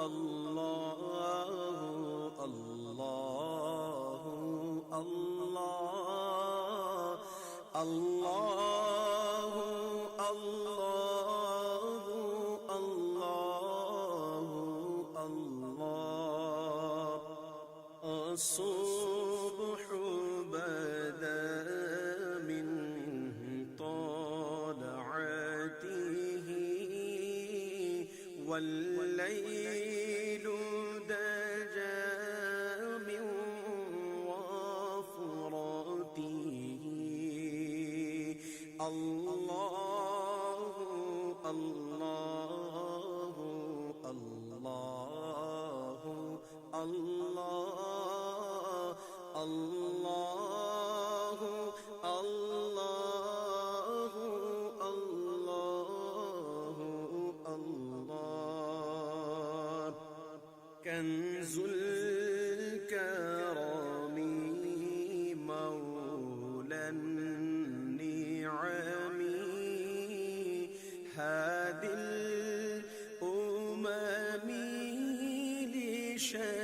الله الله الله الله الله الله الله الصبح بدا من طلعته والليل دجى من وفرته الله الله الله الله الله الله الله الله كنز الكرم مولى النعم هادي الأمم لشان